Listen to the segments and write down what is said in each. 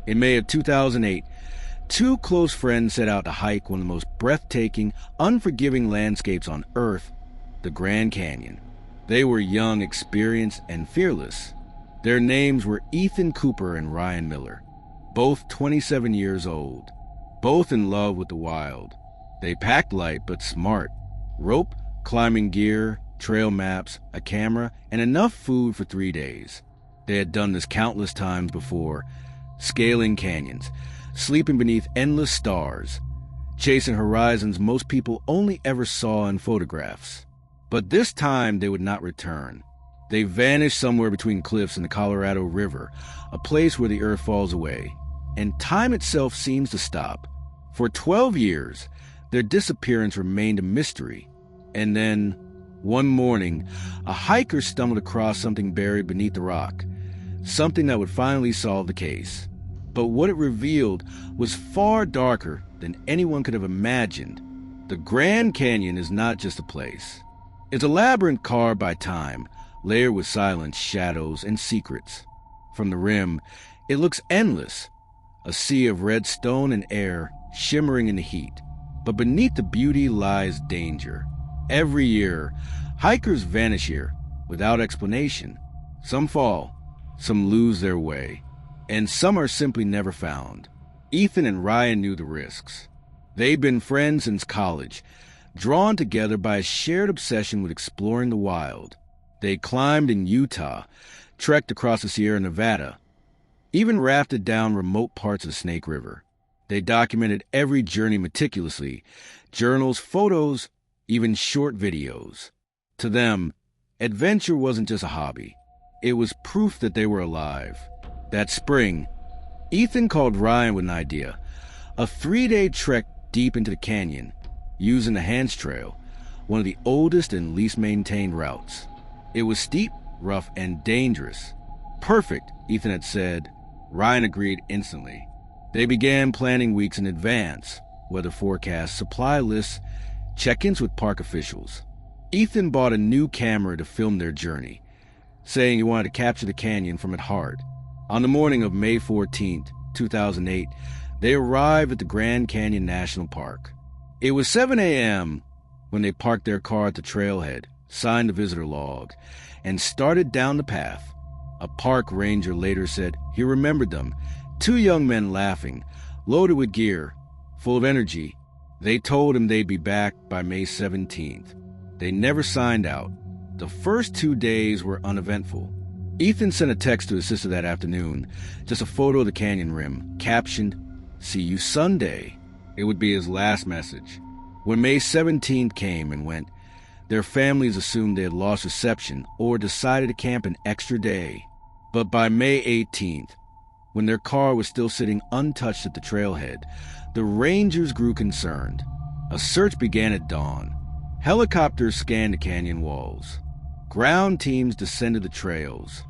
In May of 2008, two close friends set out to hike one of the most breathtaking, unforgiving landscapes on Earth, the Grand Canyon. They were young, experienced, and fearless. Their names were Ethan Cooper and Ryan Miller, both 27 years old, both in love with the wild. They packed light but smart: rope, climbing gear, trail maps, a camera, and enough food for 3 days. They had done this countless times before, scaling canyons, sleeping beneath endless stars, chasing horizons most people only ever saw in photographs. But this time they would not return. They vanished somewhere between cliffs in the Colorado River, a place where the earth falls away, and time itself seems to stop. For 12 years, their disappearance remained a mystery. And then, one morning, a hiker stumbled across something buried beneath the rock, something that would finally solve the case. But what it revealed was far darker than anyone could have imagined. The Grand Canyon is not just a place. It's a labyrinth carved by time, layered with silence, shadows, and secrets. From the rim, it looks endless, a sea of red stone and air shimmering in the heat. But beneath the beauty lies danger. Every year, hikers vanish here without explanation. Some fall, some lose their way, and some are simply never found. Ethan and Ryan knew the risks. They'd been friends since college, drawn together by a shared obsession with exploring the wild. They climbed in Utah, trekked across the Sierra Nevada, even rafted down remote parts of Snake River. They documented every journey meticulously: journals, photos, even short videos. To them, adventure wasn't just a hobby. It was proof that they were alive. That spring, Ethan called Ryan with an idea: a 3-day trek deep into the canyon, using the Hans Trail, one of the oldest and least maintained routes. It was steep, rough, and dangerous. Perfect, Ethan had said. Ryan agreed instantly. They began planning weeks in advance: weather forecasts, supply lists, check-ins with park officials. Ethan bought a new camera to film their journey, saying he wanted to capture the canyon from its heart. On the morning of May 14th, 2008, they arrived at the Grand Canyon National Park. It was 7 a.m. when they parked their car at the trailhead, signed the visitor log, and started down the path. A park ranger later said he remembered them, two young men laughing, loaded with gear, full of energy. They told him they'd be back by May 17th. They never signed out. The first 2 days were uneventful. Ethan sent a text to his sister that afternoon, just a photo of the canyon rim, captioned, "See you Sunday." It would be his last message. When May 17th came and went, their families assumed they had lost reception or decided to camp an extra day. But by May 18th, when their car was still sitting untouched at the trailhead, the rangers grew concerned. A search began at dawn. Helicopters scanned the canyon walls. Ground teams descended the trails.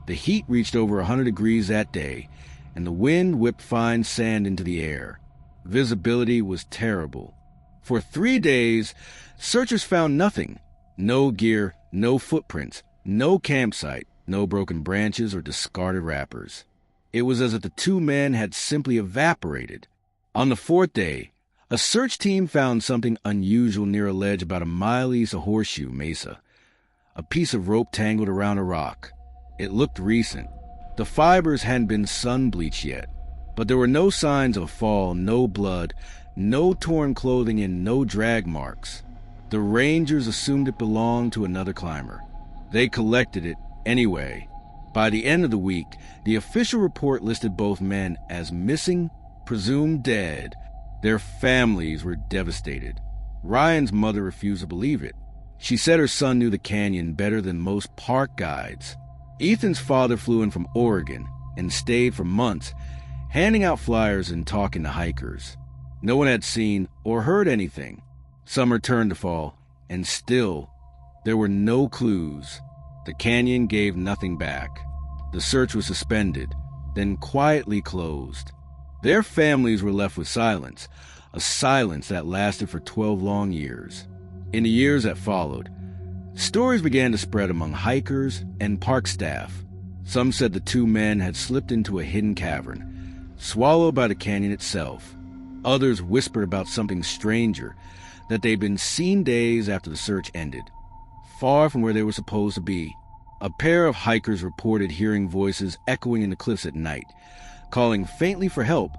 The heat reached over 100 degrees that day, and the wind whipped fine sand into the air. Visibility was terrible. For 3 days, searchers found nothing. No gear, no footprints, no campsite, no broken branches or discarded wrappers. It was as if the two men had simply evaporated. On the 4th day, a search team found something unusual near a ledge about a mile east of Horseshoe Mesa. A piece of rope tangled around a rock. It looked recent. The fibers hadn't been sun-bleached yet, but there were no signs of a fall, no blood, no torn clothing, and no drag marks. The rangers assumed it belonged to another climber. They collected it anyway. By the end of the week, the official report listed both men as missing, presumed dead. Their families were devastated. Ryan's mother refused to believe it. She said her son knew the canyon better than most park guides. Ethan's father flew in from Oregon and stayed for months, handing out flyers and talking to hikers. No one had seen or heard anything. Summer turned to fall, and still, there were no clues. The canyon gave nothing back. The search was suspended, then quietly closed. Their families were left with silence, a silence that lasted for 12 long years. In the years that followed, stories began to spread among hikers and park staff. Some said the two men had slipped into a hidden cavern. swallowed by the canyon itself. Others whispered about something stranger, that they'd been seen days after the search ended, far from where they were supposed to be. A pair of hikers reported hearing voices echoing in the cliffs at night, calling faintly for help,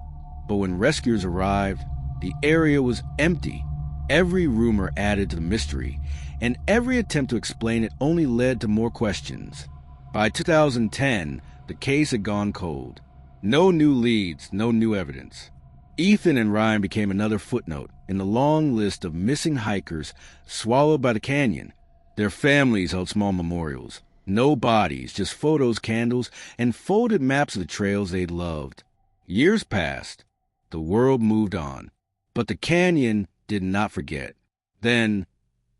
but when rescuers arrived, the area was empty. Every rumor added to the mystery, and every attempt to explain it only led to more questions. By 2010, the case had gone cold. No new leads, no new evidence. Ethan and Ryan became another footnote in the long list of missing hikers swallowed by the canyon. Their families held small memorials. No bodies, just photos, candles, and folded maps of the trails they'd loved. Years passed. The world moved on. But the canyon did not forget. Then,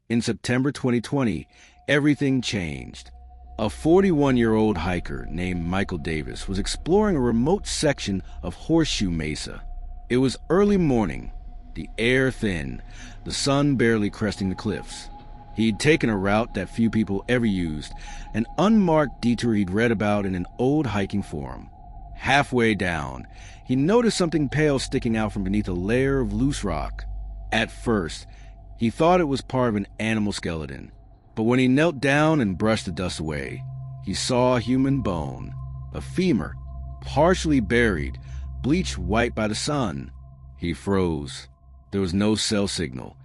in September 2020, everything changed. A 41-year-old hiker named Michael Davis was exploring a remote section of Horseshoe Mesa. It was early morning, the air thin, the sun barely cresting the cliffs. He'd taken a route that few people ever used, an unmarked detour he'd read about in an old hiking forum. Halfway down, he noticed something pale sticking out from beneath a layer of loose rock. At first, he thought it was part of an animal skeleton, but when he knelt down and brushed the dust away, he saw a human bone, a femur, partially buried, bleached white by the sun. He froze. There was no cell signal.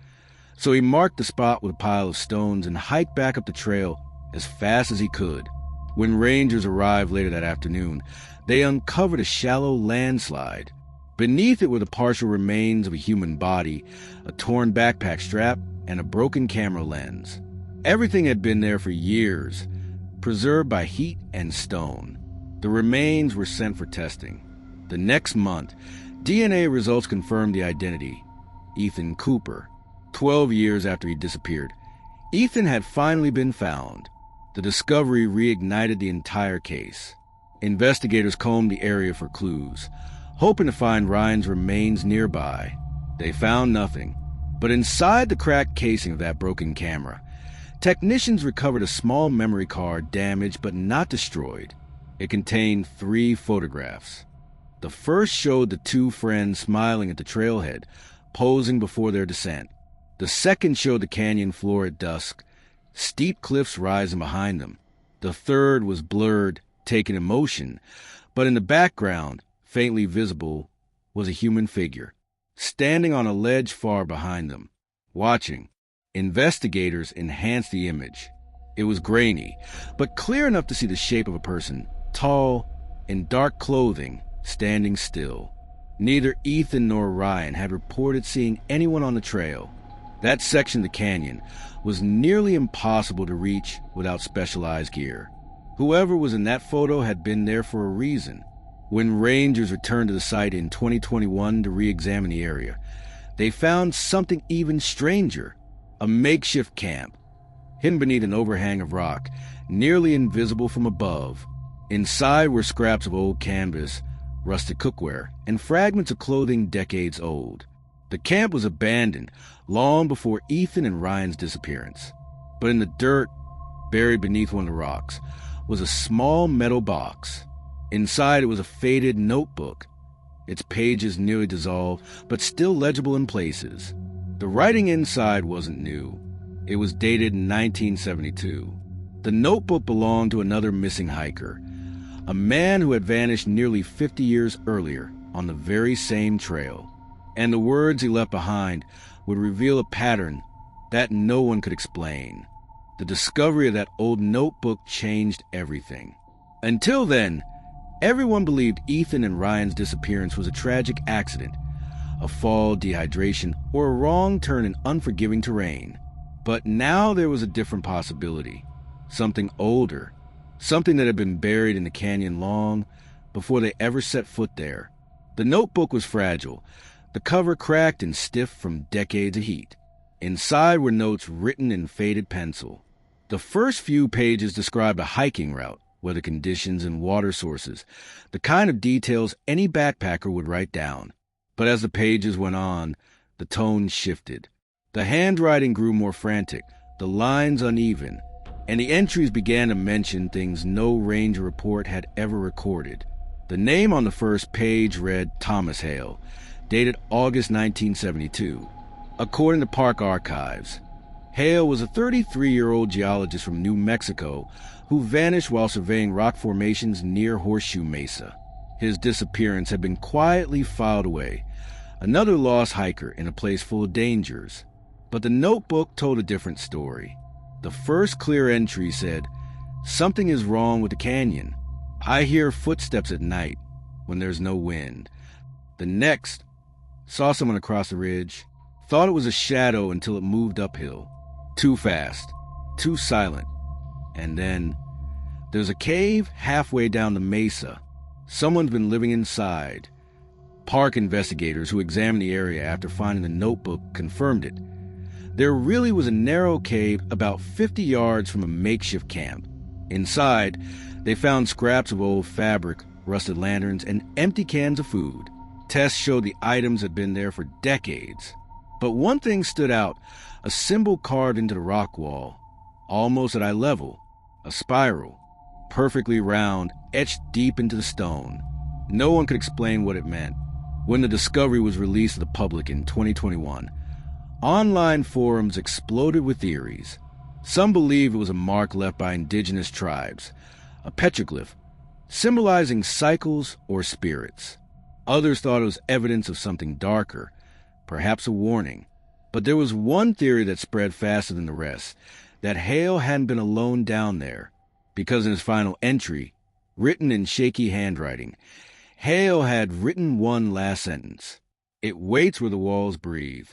So he marked the spot with a pile of stones and hiked back up the trail as fast as he could. When rangers arrived later that afternoon, they uncovered a shallow landslide. Beneath it were the partial remains of a human body, a torn backpack strap, and a broken camera lens. Everything had been there for years, preserved by heat and stone. The remains were sent for testing. The next month, DNA results confirmed the identity: Ethan Cooper. 12 years after he disappeared, Ethan had finally been found. The discovery reignited the entire case. Investigators combed the area for clues, hoping to find Ryan's remains nearby. They found nothing, but inside the cracked casing of that broken camera, technicians recovered a small memory card damaged but not destroyed. It contained 3 photographs. The first showed the 2 friends smiling at the trailhead, posing before their descent. The second showed the canyon floor at dusk, steep cliffs rising behind them. The third was blurred, taken in motion, but in the background, faintly visible, was a human figure, standing on a ledge far behind them, watching. Investigators enhanced the image. It was grainy, but clear enough to see the shape of a person, tall, in dark clothing, standing still. Neither Ethan nor Ryan had reported seeing anyone on the trail. That section of the canyon was nearly impossible to reach without specialized gear. Whoever was in that photo had been there for a reason. When rangers returned to the site in 2021 to re-examine the area, they found something even stranger: a makeshift camp, hidden beneath an overhang of rock, nearly invisible from above. Inside were scraps of old canvas, rusted cookware, and fragments of clothing decades old. The camp was abandoned long before Ethan and Ryan's disappearance. But in the dirt, buried beneath one of the rocks, was a small metal box. Inside it was a faded notebook, its pages nearly dissolved, but still legible in places. The writing inside wasn't new. It was dated in 1972. The notebook belonged to another missing hiker, a man who had vanished nearly 50 years earlier on the very same trail. And the words he left behind would reveal a pattern that no one could explain. The discovery of that old notebook changed everything. Until then, everyone believed Ethan and Ryan's disappearance was a tragic accident, a fall, dehydration, or a wrong turn in unforgiving terrain. But now there was a different possibility. Something older. Something that had been buried in the canyon long before they ever set foot there. The notebook was fragile, the cover cracked and stiff from decades of heat. Inside were notes written in faded pencil. The first few pages described a hiking route, weather conditions and water sources, the kind of details any backpacker would write down. But as the pages went on, the tone shifted. The handwriting grew more frantic, the lines uneven, and the entries began to mention things no ranger report had ever recorded. The name on the first page read Thomas Hale, dated August 1972. According to park archives, Hale was a 33-year-old geologist from New Mexico who vanished while surveying rock formations near Horseshoe Mesa. His disappearance had been quietly filed away, another lost hiker in a place full of dangers. But the notebook told a different story. The first clear entry said, "Something is wrong with the canyon. I hear footsteps at night when there's no wind." The next, "Saw someone across the ridge. Thought it was a shadow until it moved uphill. Too fast. Too silent. And then, there's a cave halfway down the mesa. Someone's been living inside." Park investigators who examined the area after finding the notebook confirmed it. There really was a narrow cave about 50 yards from a makeshift camp. Inside, they found scraps of old fabric, rusted lanterns, and empty cans of food. Tests showed the items had been there for decades. But one thing stood out, a symbol carved into the rock wall, almost at eye level, a spiral, perfectly round, etched deep into the stone. No one could explain what it meant. When the discovery was released to the public in 2021, online forums exploded with theories. Some believe it was a mark left by indigenous tribes, a petroglyph, symbolizing cycles or spirits. Others thought it was evidence of something darker, perhaps a warning. But there was one theory that spread faster than the rest, that Hale hadn't been alone down there, because in his final entry, written in shaky handwriting, Hale had written one last sentence: "It waits where the walls breathe."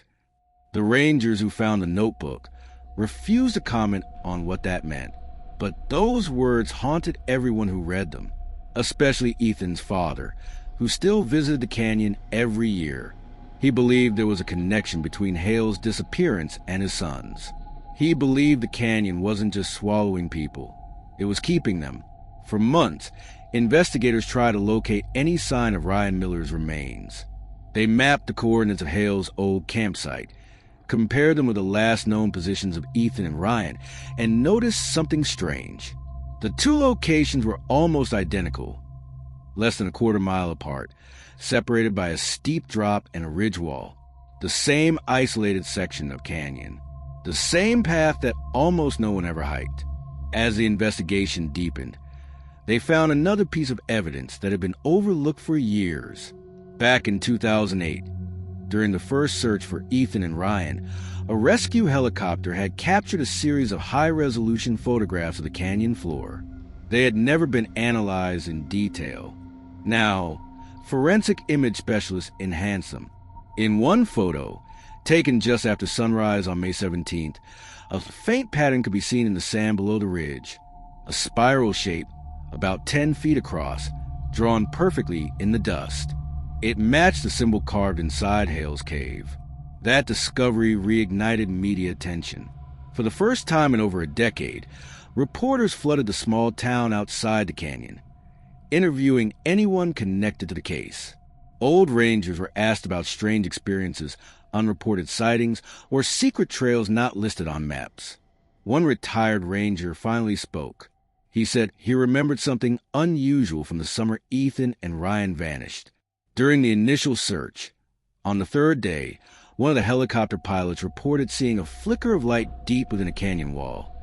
The rangers who found the notebook refused to comment on what that meant, but those words haunted everyone who read them, especially Ethan's father, who still visited the canyon every year. He believed there was a connection between Hale's disappearance and his son's. He believed the canyon wasn't just swallowing people, it was keeping them. For months, investigators tried to locate any sign of Ryan Miller's remains. They mapped the coordinates of Hale's old campsite, compared them with the last known positions of Ethan and Ryan, and noticed something strange. The two locations were almost identical, less than a quarter mile apart, separated by a steep drop and a ridge wall. The same isolated section of canyon. The same path that almost no one ever hiked. As the investigation deepened, they found another piece of evidence that had been overlooked for years. Back in 2008, during the first search for Ethan and Ryan, a rescue helicopter had captured a series of high-resolution photographs of the canyon floor. They had never been analyzed in detail. Now, forensic image specialists enhanced them. In one photo, taken just after sunrise on May 17th, a faint pattern could be seen in the sand below the ridge, a spiral shape about 10 feet across, drawn perfectly in the dust. It matched the symbol carved inside Hale's cave. That discovery reignited media attention. For the first time in over a decade, reporters flooded the small town outside the canyon, interviewing anyone connected to the case. Old rangers were asked about strange experiences, unreported sightings, or secret trails not listed on maps. One retired ranger finally spoke. He said he remembered something unusual from the summer Ethan and Ryan vanished. During the initial search, on the third day, one of the helicopter pilots reported seeing a flicker of light deep within a canyon wall,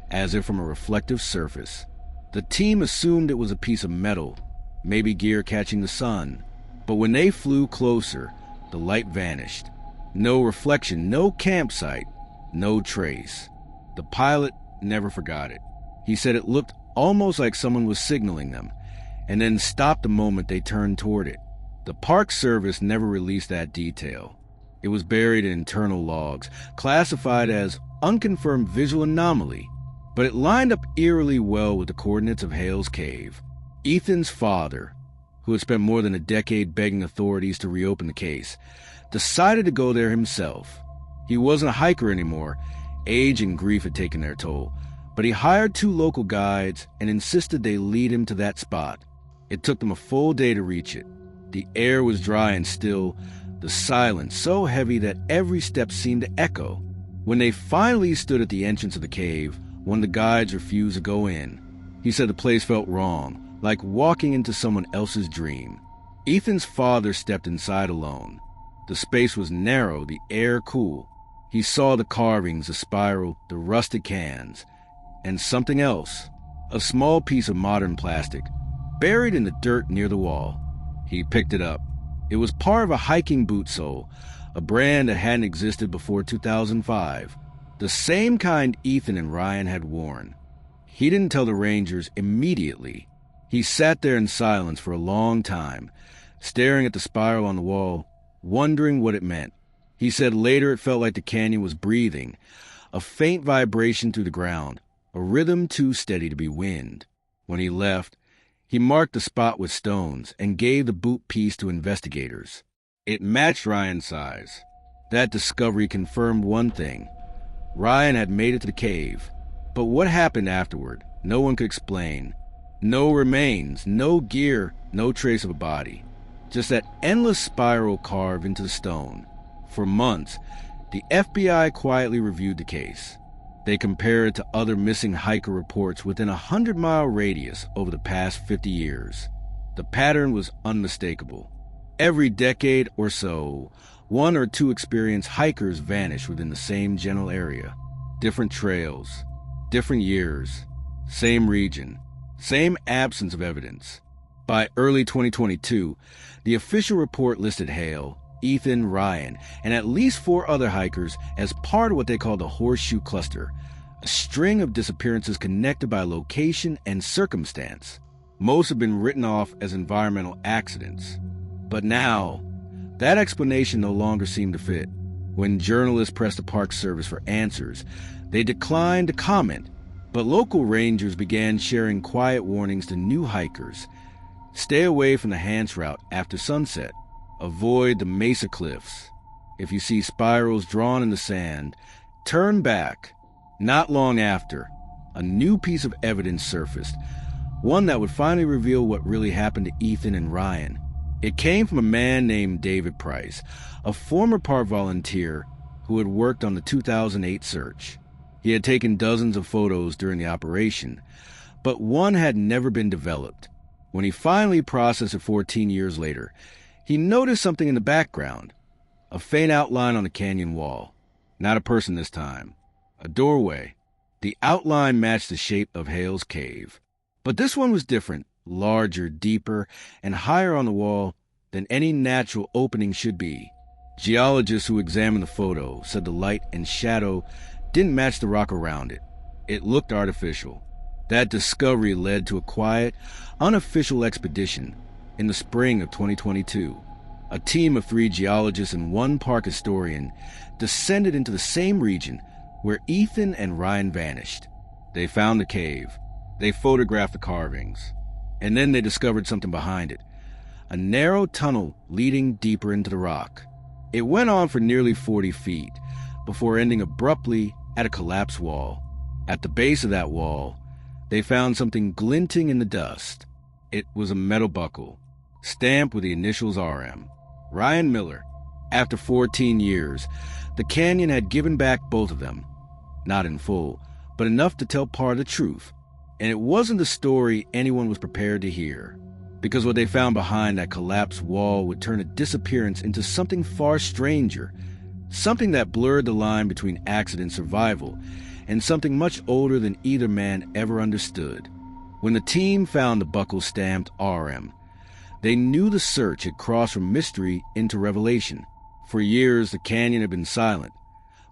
as if from a reflective surface. The team assumed it was a piece of metal, maybe gear catching the sun. But when they flew closer, the light vanished. No reflection, no campsite, no trace. The pilot never forgot it. He said it looked almost like someone was signaling them, and then stopped the moment they turned toward it. The Park Service never released that detail. It was buried in internal logs, classified as unconfirmed visual anomaly, but it lined up eerily well with the coordinates of Hale's cave. Ethan's father, who had spent more than a decade begging authorities to reopen the case, decided to go there himself. He wasn't a hiker anymore. Age and grief had taken their toll, but he hired 2 local guides and insisted they lead him to that spot. It took them a full day to reach it. The air was dry and still, the silence so heavy that every step seemed to echo. When they finally stood at the entrance of the cave, one of the guides refused to go in. He said the place felt wrong, like walking into someone else's dream. Ethan's father stepped inside alone. The space was narrow, the air cool. He saw the carvings, the spiral, the rusted cans, and something else, a small piece of modern plastic, buried in the dirt near the wall. He picked it up. It was part of a hiking boot sole, a brand that hadn't existed before 2005, the same kind Ethan and Ryan had worn. He didn't tell the Rangers immediately. He sat there in silence for a long time, staring at the spiral on the wall, wondering what it meant. He said later it felt like the canyon was breathing, a faint vibration through the ground, a rhythm too steady to be wind. When he left, he marked the spot with stones and gave the boot piece to investigators. It matched Ryan's size. That discovery confirmed one thing. Ryan had made it to the cave. But what happened afterward, no one could explain. No remains, no gear, no trace of a body. Just that endless spiral carved into the stone. For months, the FBI quietly reviewed the case. They compared it to other missing hiker reports within a 100-mile radius over the past 50 years. The pattern was unmistakable. Every decade or so, one or two experienced hikers vanished within the same general area. Different trails, different years, same region, same absence of evidence. By early 2022, the official report listed Hale, Ethan, Ryan, and at least 4 other hikers as part of what they call the Horseshoe Cluster, a string of disappearances connected by location and circumstance. Most have been written off as environmental accidents. But now, that explanation no longer seemed to fit. When journalists pressed the Park Service for answers, they declined to comment, but local rangers began sharing quiet warnings to new hikers. Stay away from the Hance route after sunset. Avoid the Mesa Cliffs. If you see spirals drawn in the sand, turn back. Not long after, a new piece of evidence surfaced, one that would finally reveal what really happened to Ethan and Ryan. It came from a man named David Price, a former park volunteer who had worked on the 2008 search. He had taken dozens of photos during the operation, but one had never been developed. When he finally processed it 14 years later, he noticed something in the background, a faint outline on the canyon wall. Not a person this time. A doorway. The outline matched the shape of Hale's cave. But this one was different, larger, deeper, and higher on the wall than any natural opening should be. Geologists who examined the photo said the light and shadow didn't match the rock around it. It looked artificial. That discovery led to a quiet, unofficial expedition in the spring of 2022. A team of 3 geologists and 1 park historian descended into the same region where Ethan and Ryan vanished. They found the cave. They photographed the carvings. And then they discovered something behind it. A narrow tunnel leading deeper into the rock. It went on for nearly 40 feet before ending abruptly at a collapsed wall. At the base of that wall, they found something glinting in the dust. It was a metal buckle, stamped with the initials RM. Ryan Miller. After 14 years, the canyon had given back both of them. Not in full, but enough to tell part of the truth. And it wasn't the story anyone was prepared to hear. Because what they found behind that collapsed wall would turn a disappearance into something far stranger. Something that blurred the line between accident survival and something much older than either man ever understood. When the team found the buckle stamped RM, they knew the search had crossed from mystery into revelation. For years, the canyon had been silent,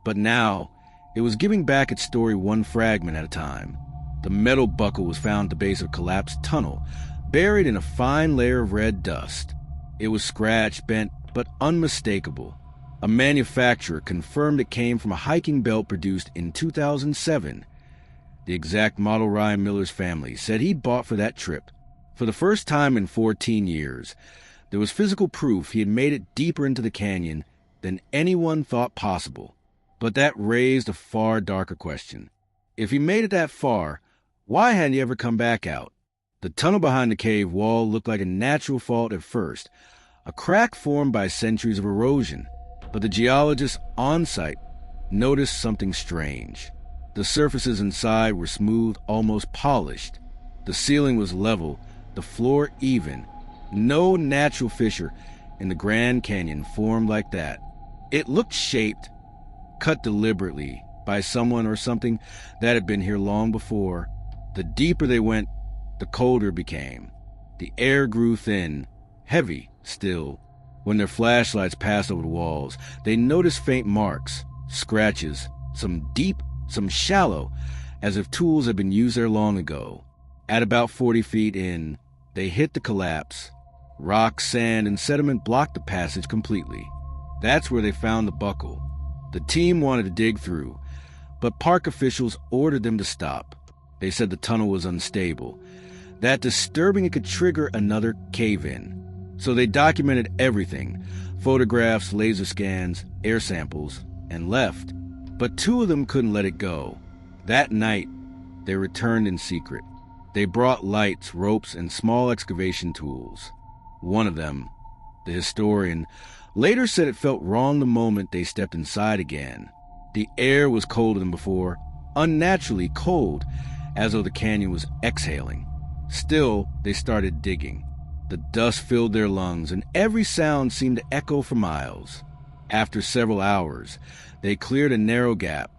but now it was giving back its story one fragment at a time. The metal buckle was found at the base of a collapsed tunnel, buried in a fine layer of red dust. It was scratched, bent, but unmistakable. A manufacturer confirmed it came from a hiking belt produced in 2007. The exact model Ryan Miller's family said he'd bought for that trip. For the first time in 14 years, there was physical proof he had made it deeper into the canyon than anyone thought possible. But that raised a far darker question. If he made it that far, why hadn't he ever come back out? The tunnel behind the cave wall looked like a natural fault at first, a crack formed by centuries of erosion. But the geologists on site noticed something strange. The surfaces inside were smooth, almost polished. The ceiling was level, the floor even. No natural fissure in the Grand Canyon formed like that. It looked shaped, cut deliberately by someone or something that had been here long before. The deeper they went, the colder it became. The air grew thin, heavy still. When their flashlights passed over the walls, they noticed faint marks, scratches, some deep, some shallow, as if tools had been used there long ago. At about 40 feet in, they hit the collapse. Rock, sand, and sediment blocked the passage completely. That's where they found the buckle. The team wanted to dig through, but park officials ordered them to stop. They said the tunnel was unstable, that disturbing it could trigger another cave-in. So they documented everything, photographs, laser scans, air samples, and left. But 2 of them couldn't let it go. That night, they returned in secret. They brought lights, ropes, and small excavation tools. One of them, the historian, later said it felt wrong the moment they stepped inside again. The air was colder than before, unnaturally cold, as though the canyon was exhaling. Still, they started digging. The dust filled their lungs, and every sound seemed to echo for miles. After several hours, they cleared a narrow gap,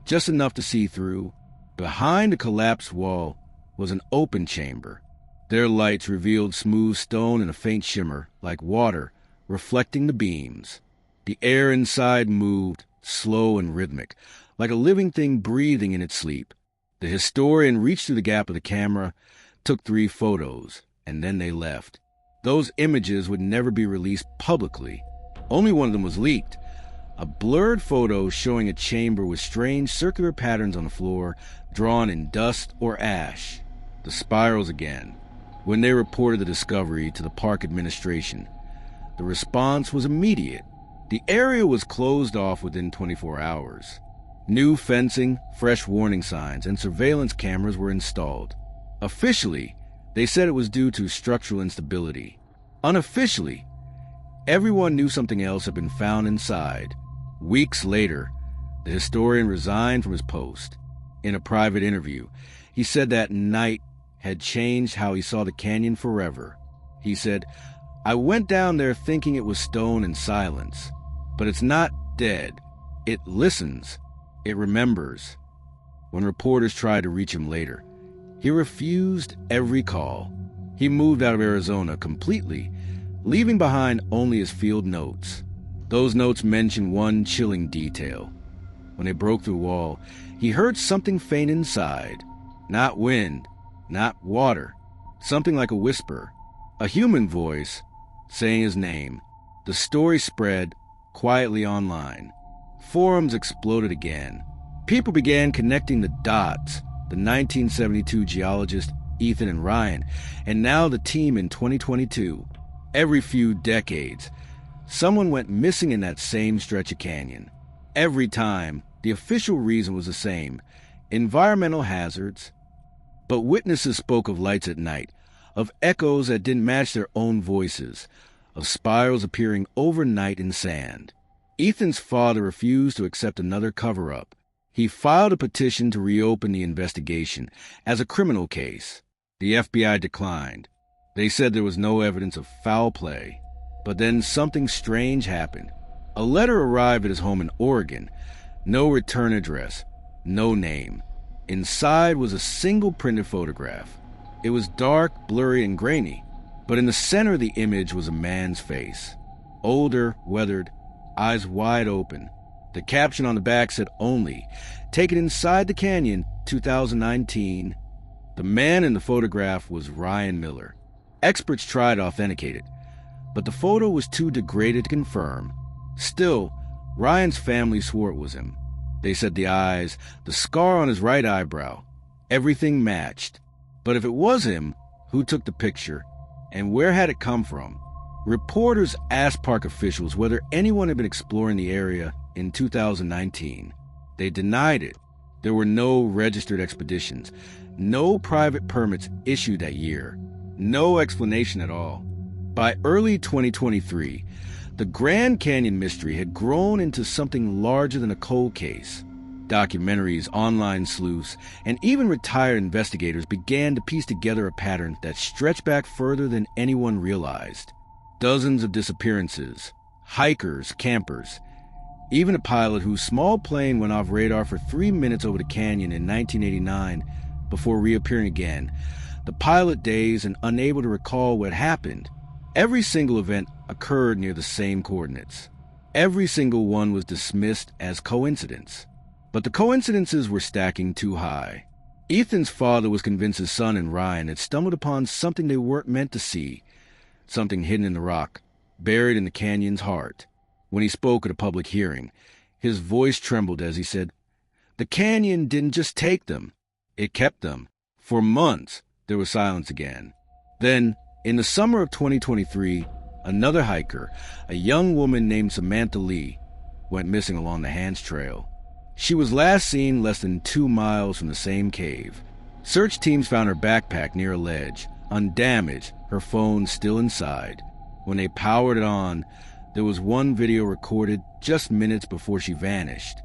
just enough to see through. Behind the collapsed wall was an open chamber. Their lights revealed smooth stone and a faint shimmer, like water, reflecting the beams. The air inside moved, slow and rhythmic, like a living thing breathing in its sleep. The historian reached through the gap of the camera, took 3 photos, and then they left. Those images would never be released publicly. Only one of them was leaked. A blurred photo showing a chamber with strange circular patterns on the floor, drawn in dust or ash. The spirals again. When they reported the discovery to the park administration, the response was immediate. The area was closed off within 24 hours. New fencing, fresh warning signs, and surveillance cameras were installed. Officially, they said it was due to structural instability. Unofficially, everyone knew something else had been found inside. Weeks later, the historian resigned from his post. In a private interview, he said that night had changed how he saw the canyon forever. He said, "I went down there thinking it was stone and silence, but it's not dead. It listens. It remembers." When reporters tried to reach him later, he refused every call. He moved out of Arizona completely, leaving behind only his field notes. Those notes mentioned one chilling detail. When they broke through the wall, he heard something faint inside. Not wind, not water. Something like a whisper. A human voice saying his name. The story spread quietly online. Forums exploded again. People began connecting the dots. The 1972 geologist Ethan and Ryan, and now the team in 2022. Every few decades, someone went missing in that same stretch of canyon. Every time, the official reason was the same: environmental hazards. But witnesses spoke of lights at night, of echoes that didn't match their own voices, of spirals appearing overnight in sand. Ethan's father refused to accept another cover-up. He filed a petition to reopen the investigation as a criminal case. The FBI declined. They said there was no evidence of foul play. But then something strange happened. A letter arrived at his home in Oregon. No return address, no name. Inside was a single printed photograph. It was dark, blurry, and grainy, but in the center of the image was a man's face. Older, weathered, eyes wide open. The caption on the back said only, "Taken inside the canyon, 2019. The man in the photograph was Ryan Miller. Experts tried to authenticate it, but the photo was too degraded to confirm. Still, Ryan's family swore it was him. They said the eyes, the scar on his right eyebrow, everything matched. But if it was him, who took the picture, and where had it come from? Reporters asked park officials whether anyone had been exploring the area in 2019. They denied it. There were no registered expeditions, no private permits issued that year, no explanation at all. By early 2023, the Grand Canyon mystery had grown into something larger than a cold case. Documentaries, online sleuths, and even retired investigators began to piece together a pattern that stretched back further than anyone realized. Dozens of disappearances, hikers, campers, even a pilot whose small plane went off radar for 3 minutes over the canyon in 1989 before reappearing again. The pilot dazed and unable to recall what happened. Every single event occurred near the same coordinates. Every single one was dismissed as coincidence. But the coincidences were stacking too high. Ethan's father was convinced his son and Ryan had stumbled upon something they weren't meant to see, something hidden in the rock, buried in the canyon's heart. When he spoke at a public hearing, his voice trembled as he said, "The canyon didn't just take them, it kept them." For months, there was silence again. Then, in the summer of 2023, another hiker, a young woman named Samantha Lee, went missing along the Hands Trail. She was last seen less than 2 miles from the same cave. Search teams found her backpack near a ledge, undamaged, her phone still inside. When they powered it on, there was one video recorded just minutes before she vanished.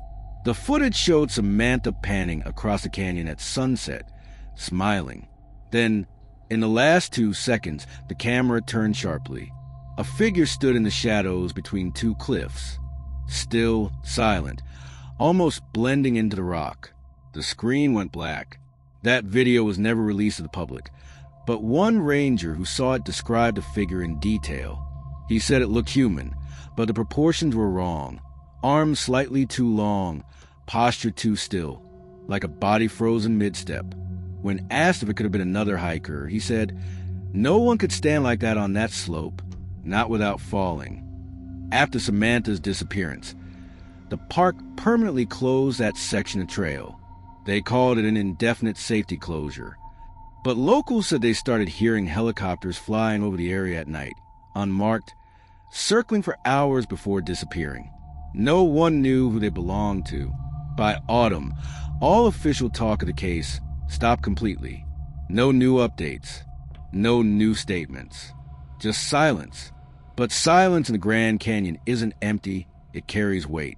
The footage showed Samantha panning across the canyon at sunset, smiling. Then, in the last 2 seconds, the camera turned sharply. A figure stood in the shadows between 2 cliffs, still, silent, almost blending into the rock. The screen went black. That video was never released to the public, but one ranger who saw it described the figure in detail. He said it looked human, but the proportions were wrong. Arms slightly too long, posture too still, like a body frozen mid-step. When asked if it could have been another hiker, he said, "No one could stand like that on that slope, not without falling." After Samantha's disappearance, the park permanently closed that section of trail. They called it an indefinite safety closure. But locals said they started hearing helicopters flying over the area at night, unmarked, circling for hours before disappearing. No one knew who they belonged to. By autumn, all official talk of the case stopped completely. No new updates, no new statements, just silence. But silence in the Grand Canyon isn't empty, it carries weight.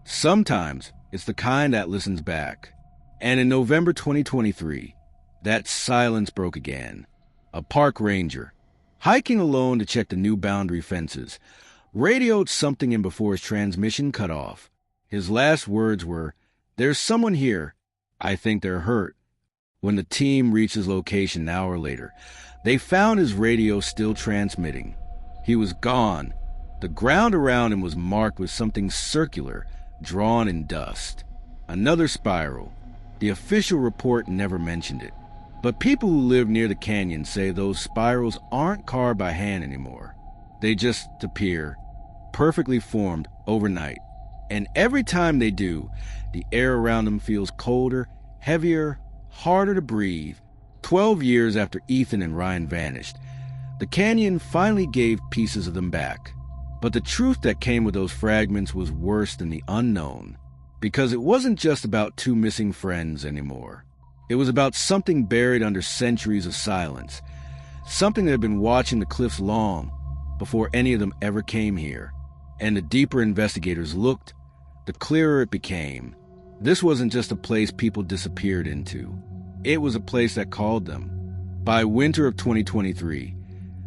Sometimes it's the kind that listens back. And in November 2023, that silence broke again. A park ranger, hiking alone to check the new boundary fences, radioed something in before his transmission cut off. His last words were, "There's someone here. I think they're hurt." When the team reached his location an hour later, they found his radio still transmitting. He was gone. The ground around him was marked with something circular, drawn in dust. Another spiral. The official report never mentioned it. But people who live near the canyon say those spirals aren't carved by hand anymore. They just appear, perfectly formed, overnight. And every time they do, the air around them feels colder, heavier, harder to breathe. 12 years after Ethan and Ryan vanished, the canyon finally gave pieces of them back. But the truth that came with those fragments was worse than the unknown, because it wasn't just about 2 missing friends anymore. It was about something buried under centuries of silence, something that had been watching the cliffs long before any of them ever came here. And the deeper investigators looked, the clearer it became. This wasn't just a place people disappeared into. It was a place that called them. By winter of 2023,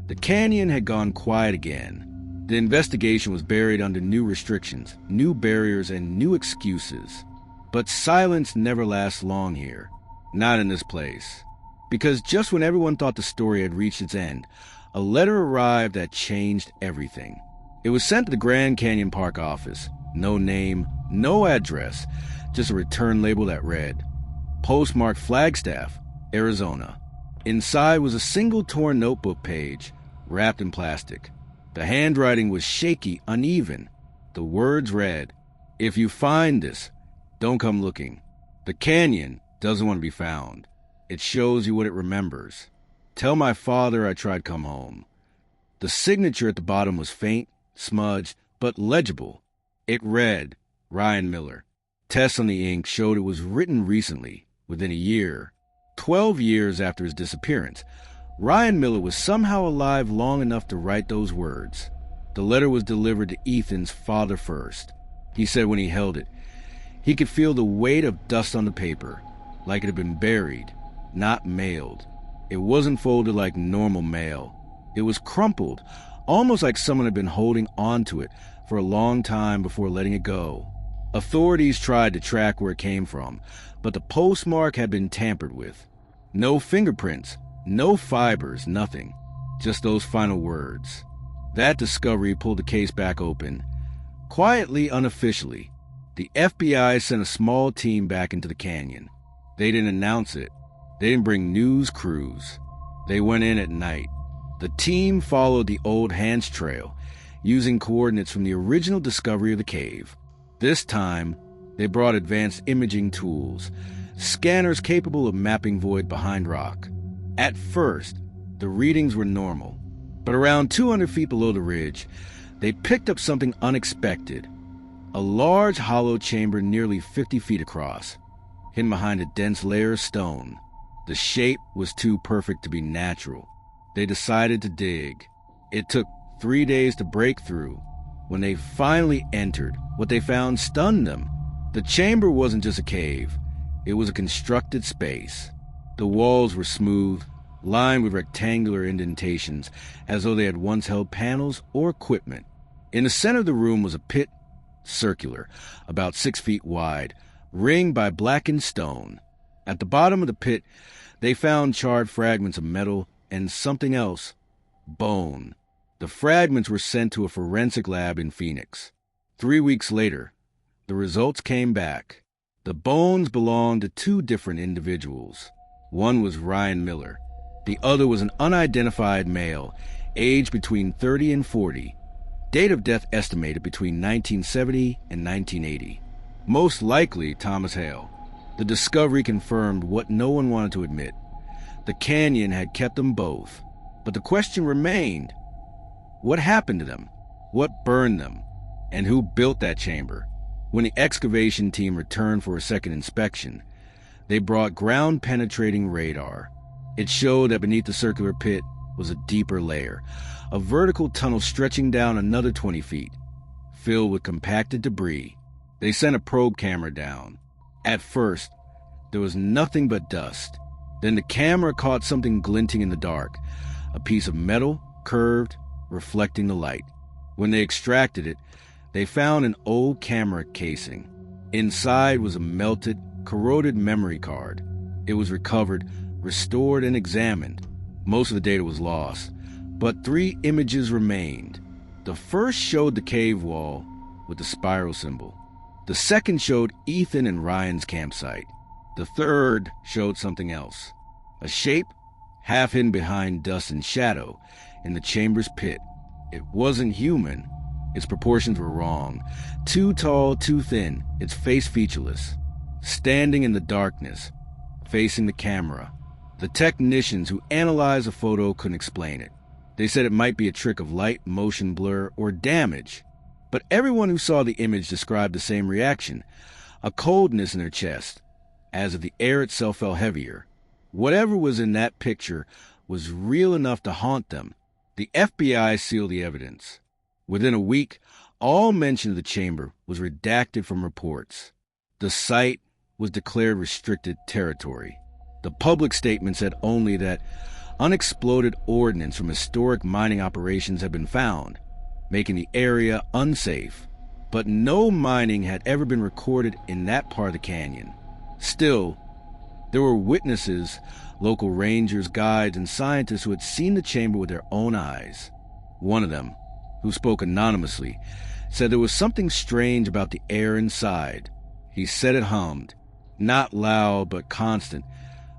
the canyon had gone quiet again. The investigation was buried under new restrictions, new barriers, and new excuses. But silence never lasts long here. Not in this place. Because just when everyone thought the story had reached its end, a letter arrived that changed everything. It was sent to the Grand Canyon Park office. No name, no address, just a return label that read, postmarked Flagstaff, Arizona. Inside was a single torn notebook page, wrapped in plastic. The handwriting was shaky, uneven. The words read, "If you find this, don't come looking. The canyon doesn't want to be found. It shows you what it remembers. Tell my father I tried come home." The signature at the bottom was faint, smudged, but legible. It read, Ryan Miller. Tests on the ink showed it was written recently, within a year. 12 years after his disappearance, Ryan Miller was somehow alive long enough to write those words. The letter was delivered to Ethan's father first. He said when he held it, He could feel the weight of dust on the paper, like it had been buried, not mailed. It wasn't folded like normal mail. It was crumpled, almost like someone had been holding onto it for a long time before letting it go. Authorities tried to track where it came from, but the postmark had been tampered with. No fingerprints, no fibers, nothing. Just those final words. That discovery pulled the case back open. Quietly, unofficially, the FBI sent a small team back into the canyon. They didn't announce it. They didn't bring news crews. They went in at night. The team followed the old Hands Trail, using coordinates from the original discovery of the cave. This time, they brought advanced imaging tools, scanners capable of mapping void behind rock. At first, the readings were normal, but around 200 feet below the ridge, they picked up something unexpected. A large hollow chamber nearly 50 feet across, hidden behind a dense layer of stone. The shape was too perfect to be natural. They decided to dig. It took 3 days to break through. When they finally entered, what they found stunned them. The chamber wasn't just a cave. It was a constructed space. The walls were smooth, lined with rectangular indentations, as though they had once held panels or equipment. In the center of the room was a pit, circular, about 6 feet wide, ringed by blackened stone. At the bottom of the pit, they found charred fragments of metal and something else, bone. The fragments were sent to a forensic lab in Phoenix. 3 weeks later, the results came back. The bones belonged to 2 different individuals. One was Ryan Miller. The other was an unidentified male, aged between 30 and 40. Date of death estimated between 1970 and 1980. Most likely Thomas Hale. The discovery confirmed what no one wanted to admit. The canyon had kept them both. But the question remained, what happened to them? What burned them? And who built that chamber? When the excavation team returned for a second inspection, they brought ground-penetrating radar. It showed that beneath the circular pit was a deeper layer, a vertical tunnel stretching down another 20 feet, filled with compacted debris. They sent a probe camera down. At first, there was nothing but dust. Then the camera caught something glinting in the dark, a piece of metal, curved, reflecting the light. When they extracted it, they found an old camera casing. Inside was a melted, corroded memory card. It was recovered, restored, and examined. Most of the data was lost, but 3 images remained. The first showed the cave wall with the spiral symbol. The second showed Ethan and Ryan's campsite. The third showed something else. A shape, half hidden behind dust and shadow, in the chamber's pit. It wasn't human. Its proportions were wrong. Too tall, too thin, its face featureless. Standing in the darkness, facing the camera. The technicians who analyzed the photo couldn't explain it. They said it might be a trick of light, motion blur, or damage. But everyone who saw the image described the same reaction, a coldness in their chest, as if the air itself felt heavier. Whatever was in that picture was real enough to haunt them. The FBI sealed the evidence. Within a week, all mention of the chamber was redacted from reports. The site was declared restricted territory. The public statement said only that unexploded ordnance from historic mining operations had been found, making the area unsafe. But no mining had ever been recorded in that part of the canyon. Still, there were witnesses, local rangers, guides, and scientists who had seen the chamber with their own eyes. One of them, who spoke anonymously, said there was something strange about the air inside. He said it hummed, not loud but constant,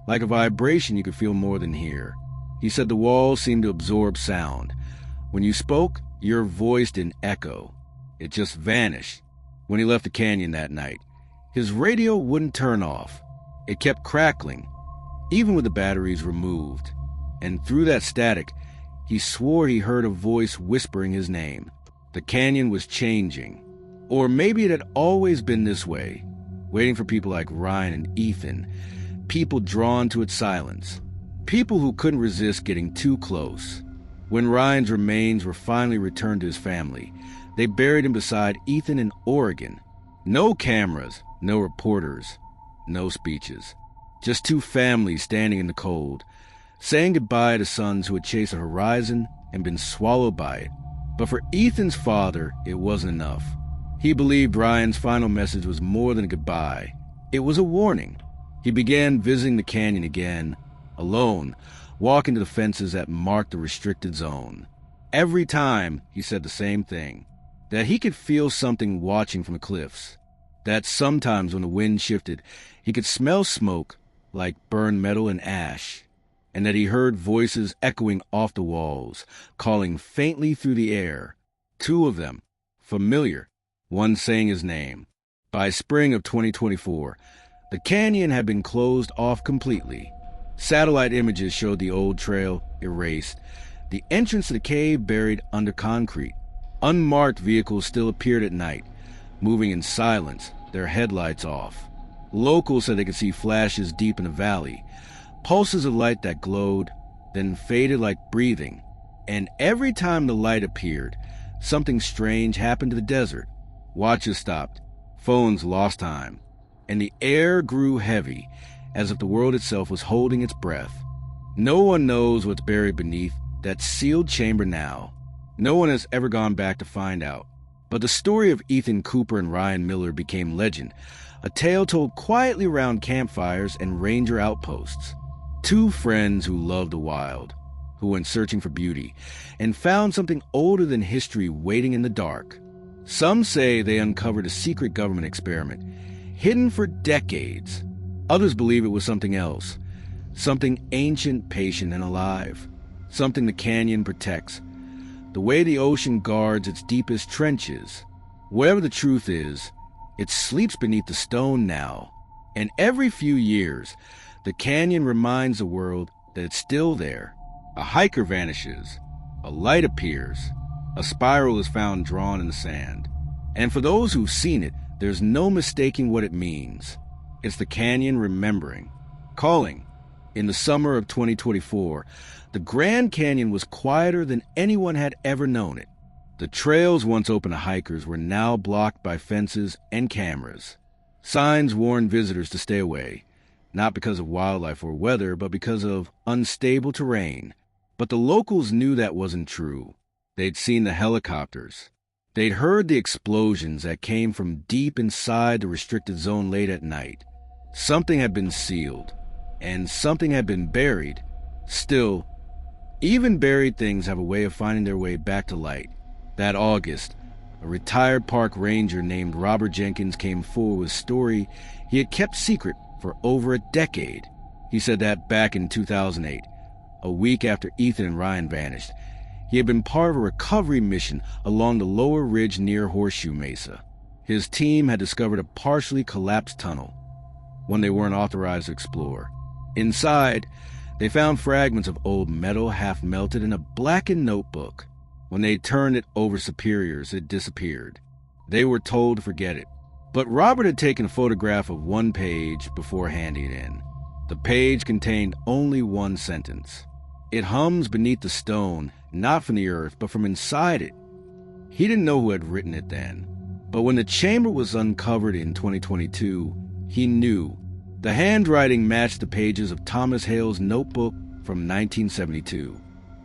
like a vibration you could feel more than hear. He said the walls seemed to absorb sound. When you spoke, your voice didn't echo. It just vanished. When he left the canyon that night, his radio wouldn't turn off. It kept crackling, even with the batteries removed. And through that static, he swore he heard a voice whispering his name. The canyon was changing. Or maybe it had always been this way, waiting for people like Ryan and Ethan, people drawn to its silence, people who couldn't resist getting too close. When Ryan's remains were finally returned to his family, they buried him beside Ethan in Oregon. No cameras, No reporters, no speeches. Just two families standing in the cold, saying goodbye to sons who had chased a horizon and been swallowed by it. But for Ethan's father, it wasn't enough. He believed Ryan's final message was more than a goodbye. It was a warning. He began visiting the canyon again, alone, walking to the fences that marked the restricted zone. Every time, he said the same thing, that he could feel something watching from the cliffs. That sometimes when the wind shifted, he could smell smoke like burned metal and ash, and that he heard voices echoing off the walls, calling faintly through the air. Two of them, familiar, one saying his name. By spring of 2024, the canyon had been closed off completely. Satellite images showed the old trail erased, the entrance to the cave buried under concrete. Unmarked vehicles still appeared at night, moving in silence, their headlights off. Locals said they could see flashes deep in the valley, pulses of light that glowed, then faded like breathing. And every time the light appeared, something strange happened to the desert. Watches stopped, phones lost time, and the air grew heavy, as if the world itself was holding its breath. No one knows what's buried beneath that sealed chamber now. No one has ever gone back to find out. But the story of Ethan Cooper and Ryan Miller became legend, a tale told quietly around campfires and ranger outposts. Two friends who loved the wild, who went searching for beauty, and found something older than history waiting in the dark. Some say they uncovered a secret government experiment, hidden for decades. Others believe it was something else, something ancient, patient, and alive, something the canyon protects, the way the ocean guards its deepest trenches. Whatever the truth is, it sleeps beneath the stone now, and every few years, the canyon reminds the world that it's still there. A hiker vanishes, a light appears, a spiral is found drawn in the sand. And for those who've seen it, there's no mistaking what it means. It's the canyon remembering, calling. In the summer of 2024, the Grand Canyon was quieter than anyone had ever known it. The trails once open to hikers were now blocked by fences and cameras. Signs warned visitors to stay away, not because of wildlife or weather, but because of unstable terrain. But the locals knew that wasn't true. They'd seen the helicopters. They'd heard the explosions that came from deep inside the restricted zone late at night. Something had been sealed, and something had been buried. Still, even buried things have a way of finding their way back to light. That August, a retired park ranger named Robert Jenkins came forward with a story he had kept secret for over a decade. He said that back in 2008, a week after Ethan and Ryan vanished, he had been part of a recovery mission along the lower ridge near Horseshoe Mesa. His team had discovered a partially collapsed tunnel, one they weren't authorized to explore. Inside, they found fragments of old metal half melted in a blackened notebook. When they turned it over superiors, it disappeared. They were told to forget it. But Robert had taken a photograph of one page before handing it in. The page contained only one sentence. It hums beneath the stone, not from the earth, but from inside it. He didn't know who had written it then. But when the chamber was uncovered in 2022, he knew. The handwriting matched the pages of Thomas Hale's notebook from 1972.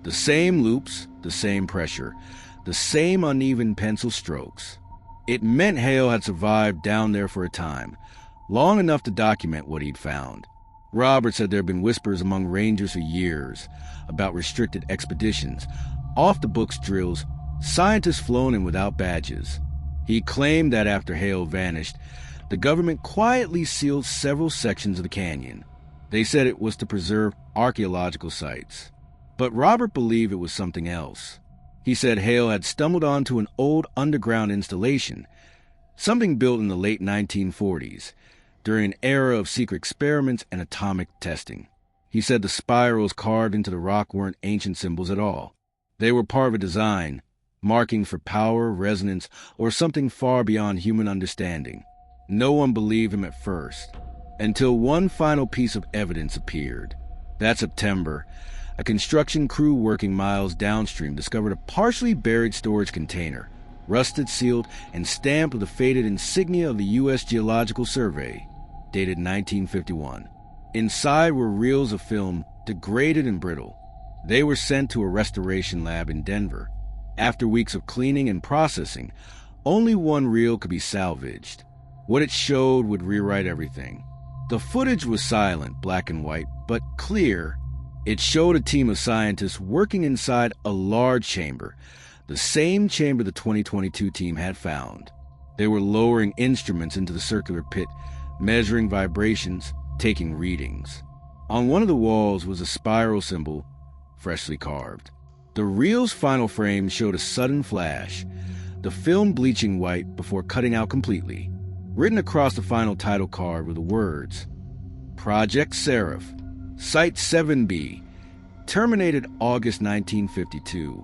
The same loops, the same pressure, the same uneven pencil strokes. It meant Hale had survived down there for a time, long enough to document what he'd found. Robert said there had been whispers among rangers for years about restricted expeditions, off-the-books drills, scientists flown in without badges. He claimed that after Hale vanished, the government quietly sealed several sections of the canyon. They said it was to preserve archaeological sites. But Robert believed it was something else. He said Hale had stumbled onto an old underground installation, something built in the late 1940s, during an era of secret experiments and atomic testing. He said the spirals carved into the rock weren't ancient symbols at all. They were part of a design, markings for power, resonance, or something far beyond human understanding. No one believed him at first, until one final piece of evidence appeared. That September, a construction crew working miles downstream discovered a partially buried storage container, rusted, sealed, and stamped with the faded insignia of the U.S. Geological Survey, dated 1951. Inside were reels of film, degraded and brittle. They were sent to a restoration lab in Denver. After weeks of cleaning and processing, only one reel could be salvaged. What it showed would rewrite everything. The footage was silent, black and white, but clear. It showed a team of scientists working inside a large chamber, the same chamber the 2022 team had found. They were lowering instruments into the circular pit, measuring vibrations, taking readings. On one of the walls was a spiral symbol, freshly carved. The reel's final frame showed a sudden flash, the film bleaching white before cutting out completely. Written across the final title card were the words, Project Seraph, Site 7B, terminated August 1952.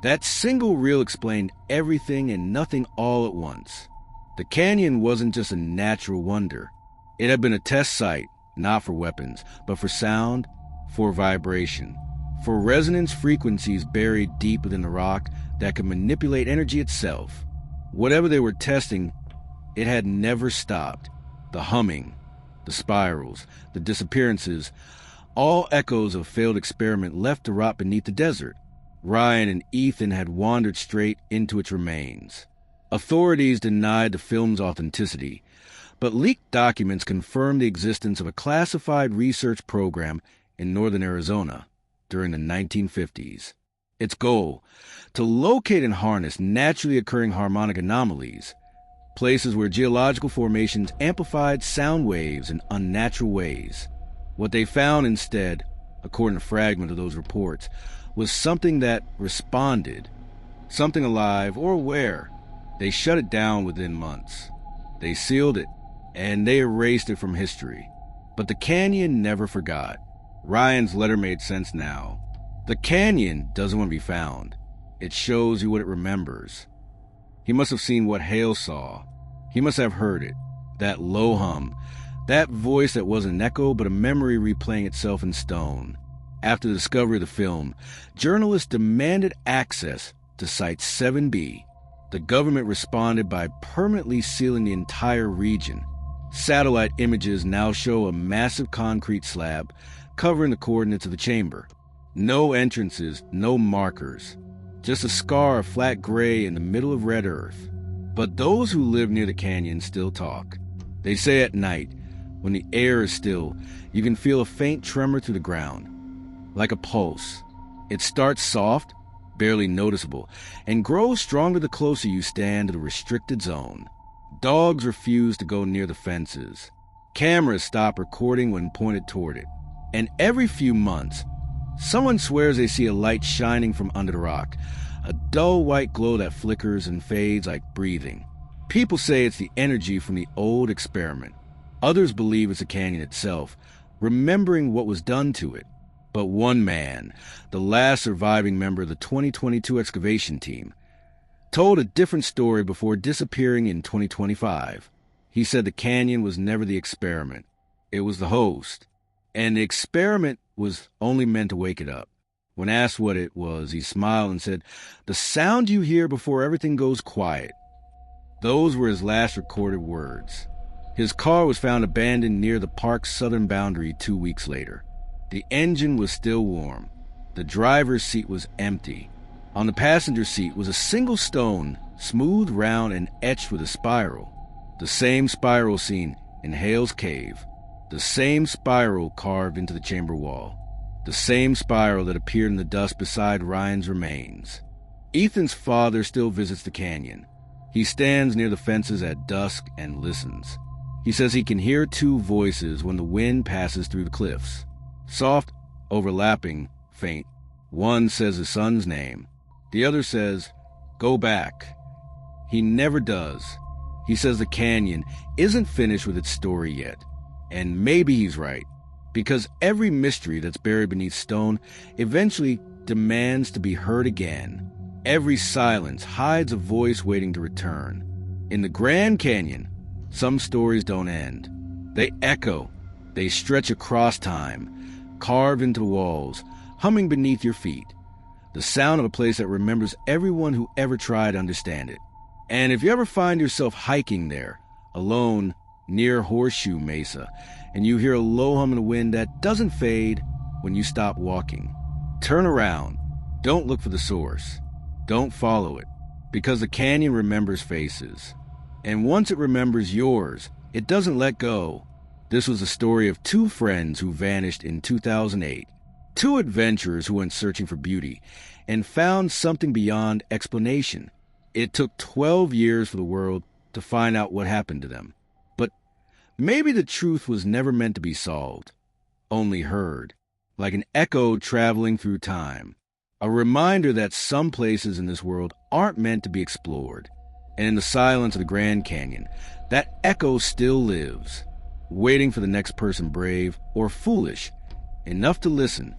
That single reel explained everything and nothing all at once. The canyon wasn't just a natural wonder. It had been a test site, not for weapons, but for sound, for vibration, for resonance frequencies buried deep within the rock that could manipulate energy itself. Whatever they were testing, it had never stopped. The humming, the spirals, the disappearances, all echoes of a failed experiment left to rot beneath the desert. Ryan and Ethan had wandered straight into its remains. Authorities denied the film's authenticity, but leaked documents confirmed the existence of a classified research program in northern Arizona during the 1950s. Its goal, to locate and harness naturally occurring harmonic anomalies, places where geological formations amplified sound waves in unnatural ways. What they found instead, according to fragments of those reports, was something that responded, something alive or aware. They shut it down within months. They sealed it, and they erased it from history. But the canyon never forgot. Ryan's letter made sense now. The canyon doesn't want to be found. It shows you what it remembers. He must have seen what Hale saw. He must have heard it. That low hum. That voice that wasn't an echo, but a memory replaying itself in stone. After the discovery of the film, journalists demanded access to Site 7B. The government responded by permanently sealing the entire region. Satellite images now show a massive concrete slab covering the coordinates of the chamber. No entrances, no markers. Just a scar of flat gray in the middle of red earth. But those who live near the canyon still talk. They say at night, when the air is still, you can feel a faint tremor through the ground. Like a pulse. It starts soft, barely noticeable, and grows stronger the closer you stand to the restricted zone. Dogs refuse to go near the fences. Cameras stop recording when pointed toward it. And every few months, someone swears they see a light shining from under the rock, a dull white glow that flickers and fades like breathing. People say it's the energy from the old experiment. Others believe it's the canyon itself, remembering what was done to it. But one man, the last surviving member of the 2022 excavation team, told a different story before disappearing in 2025. He said the canyon was never the experiment. It was the host. And the experiment was only meant to wake it up. When asked what it was, he smiled and said, "The sound you hear before everything goes quiet." Those were his last recorded words. His car was found abandoned near the park's southern boundary 2 weeks later. The engine was still warm. The driver's seat was empty. On the passenger seat was a single stone, smooth, round, and etched with a spiral. The same spiral seen in Hale's cave. The same spiral carved into the chamber wall. The same spiral that appeared in the dust beside Ryan's remains. Ethan's father still visits the canyon. He stands near the fences at dusk and listens. He says he can hear two voices when the wind passes through the cliffs. Soft, overlapping, faint. One says his son's name. The other says, "Go back." He never does. He says the canyon isn't finished with its story yet. And maybe he's right. Because every mystery that's buried beneath stone eventually demands to be heard again. Every silence hides a voice waiting to return. In the Grand Canyon, some stories don't end. They echo. They stretch across time, carved into the walls, humming beneath your feet. The sound of a place that remembers everyone who ever tried to understand it. And if you ever find yourself hiking there, alone, near Horseshoe Mesa, and you hear a low hum in the wind that doesn't fade when you stop walking, turn around. Don't look for the source. Don't follow it, because the canyon remembers faces. And once it remembers yours, it doesn't let go. This was the story of two friends who vanished in 2008. Two adventurers who went searching for beauty and found something beyond explanation. It took 12 years for the world to find out what happened to them. But maybe the truth was never meant to be solved, only heard, like an echo traveling through time. A reminder that some places in this world aren't meant to be explored. And in the silence of the Grand Canyon, that echo still lives, waiting for the next person brave or foolish enough to listen